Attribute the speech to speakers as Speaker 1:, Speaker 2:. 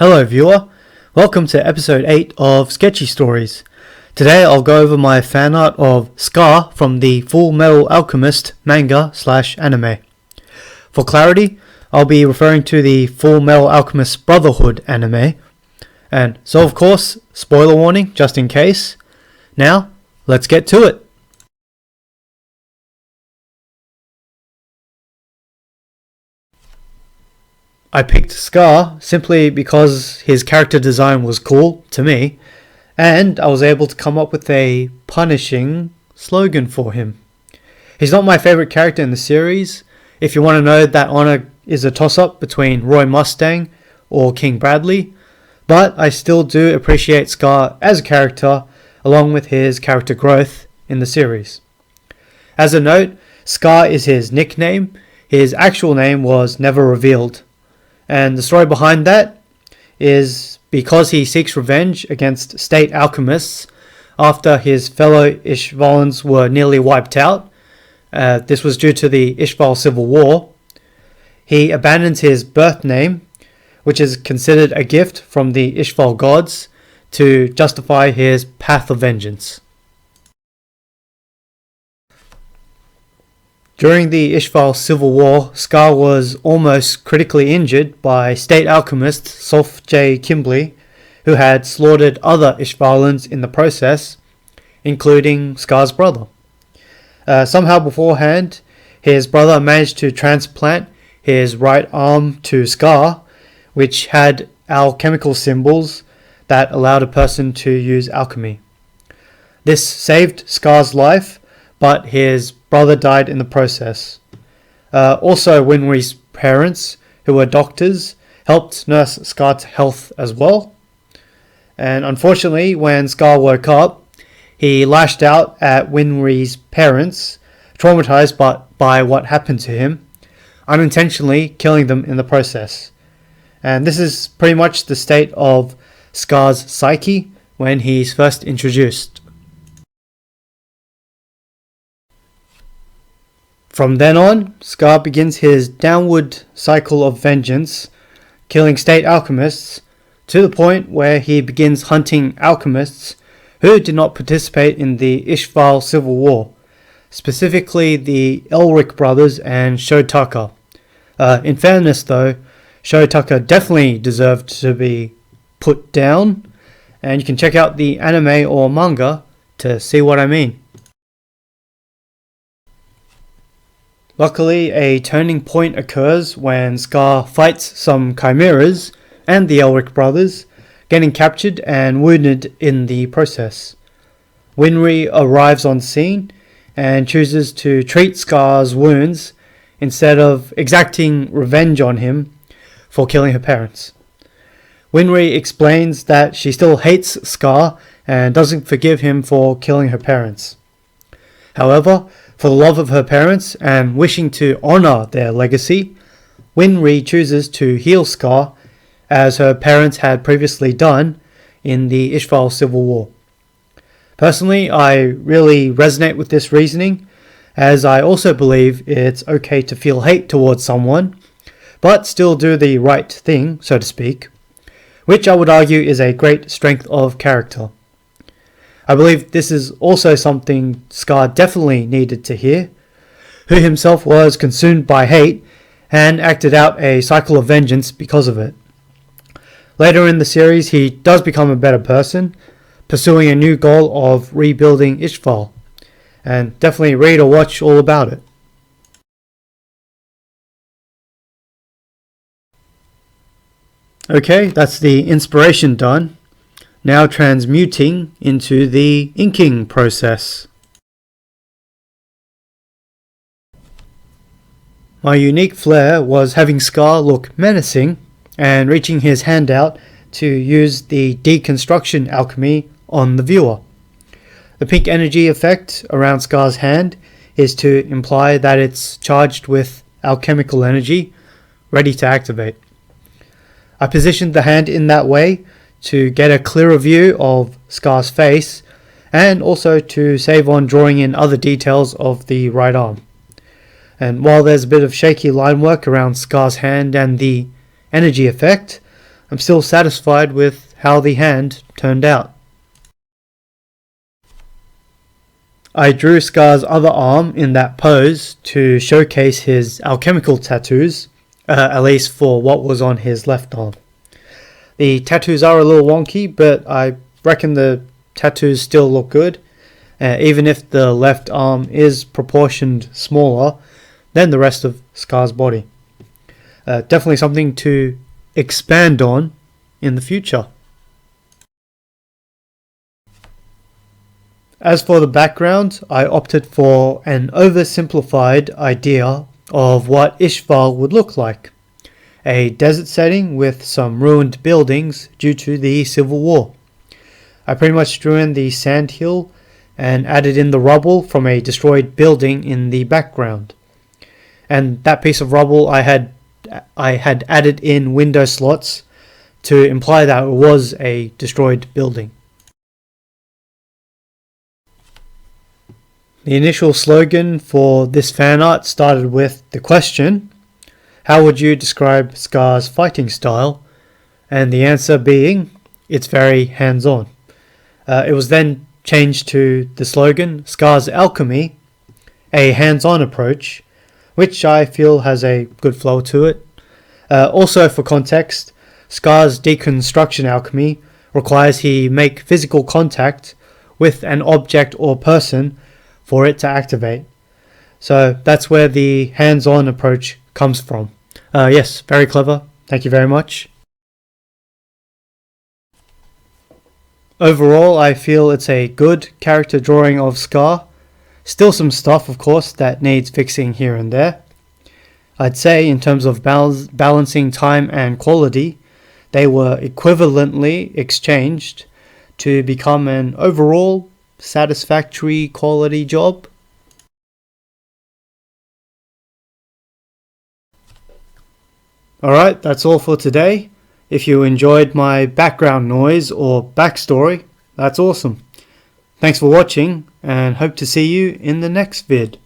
Speaker 1: Hello viewer, welcome to episode 8 of Sketchy Stories. Today I'll go over my fan art of Scar from the Fullmetal Alchemist manga / anime. For clarity, I'll be referring to the Fullmetal Alchemist Brotherhood anime. And so of course, spoiler warning just in case. Now, let's get to it. I picked Scar simply because his character design was cool to me, and I was able to come up with a punishing slogan for him. He's not my favourite character in the series. If you want to know, that honour is a toss-up between Roy Mustang or King Bradley, but I still do appreciate Scar as a character along with his character growth in the series. As a note, Scar is his nickname. His actual name was never revealed. And the story behind that is because he seeks revenge against state alchemists after his fellow Ishvalans were nearly wiped out. This was due to the Ishval Civil War. He abandons his birth name, which is considered a gift from the Ishval gods, to justify his path of vengeance. During the Ishval Civil War, Scar was almost critically injured by state alchemist Sulf J. Kimbley, who had slaughtered other Ishvalans in the process, including Scar's brother. Somehow beforehand, his brother managed to transplant his right arm to Scar, which had alchemical symbols that allowed a person to use alchemy. This saved Scar's life, but his brother died in the process. Also, Winry's parents, who were doctors, helped nurse Scar to health as well. And unfortunately, when Scar woke up, he lashed out at Winry's parents, traumatized by what happened to him, unintentionally killing them in the process. And this is pretty much the state of Scar's psyche when he's first introduced. From then on, Scar begins his downward cycle of vengeance, killing state alchemists, to the point where he begins hunting alchemists who did not participate in the Ishval Civil War, specifically the Elric brothers and Shotaka. In fairness though, Shotaka definitely deserved to be put down, and you can check out the anime or manga to see what I mean. Luckily, a turning point occurs when Scar fights some chimeras and the Elric brothers, getting captured and wounded in the process. Winry arrives on scene and chooses to treat Scar's wounds instead of exacting revenge on him for killing her parents. Winry explains that she still hates Scar and doesn't forgive him for killing her parents. However, for the love of her parents and wishing to honour their legacy, Winry chooses to heal Scar as her parents had previously done in the Ishval Civil War. Personally, I really resonate with this reasoning, as I also believe it's okay to feel hate towards someone, but still do the right thing, so to speak, which I would argue is a great strength of character. I believe this is also something Scar definitely needed to hear, who himself was consumed by hate and acted out a cycle of vengeance because of it. Later in the series, he does become a better person, pursuing a new goal of rebuilding Ishval, and definitely read or watch all about it. Okay, that's the inspiration done. Now transmuting into the inking process. My unique flair was having Scar look menacing and reaching his hand out to use the deconstruction alchemy on the viewer. The pink energy effect around Scar's hand is to imply that it's charged with alchemical energy, ready to activate. I positioned the hand in that way to get a clearer view of Scar's face, and also to save on drawing in other details of the right arm. And while there's a bit of shaky line work around Scar's hand and the energy effect, I'm still satisfied with how the hand turned out. I drew Scar's other arm in that pose to showcase his alchemical tattoos, at least for what was on his left arm. The tattoos are a little wonky, but I reckon the tattoos still look good, even if the left arm is proportioned smaller than the rest of Scar's body. Definitely something to expand on in the future. As for the background, I opted for an oversimplified idea of what Ishval would look like. A desert setting with some ruined buildings due to the Civil War. I pretty much drew in the sand hill and added in the rubble from a destroyed building in the background. And that piece of rubble I had added in window slots to imply that it was a destroyed building. The initial slogan for this fan art started with the question, how would you describe Scar's fighting style? And the answer being, it's very hands-on. It was then changed to the slogan, Scar's alchemy, a hands-on approach, which I feel has a good flow to it. Also for context, Scar's deconstruction alchemy requires he make physical contact with an object or person for it to activate. So that's where the hands-on approach comes from. Yes, very clever. Thank you very much. Overall, I feel it's a good character drawing of Scar. Still some stuff, of course, that needs fixing here and there. I'd say in terms of balancing time and quality, they were equivalently exchanged to become an overall satisfactory quality job. Alright, that's all for today. If you enjoyed my background noise or backstory, that's awesome. Thanks for watching and hope to see you in the next vid.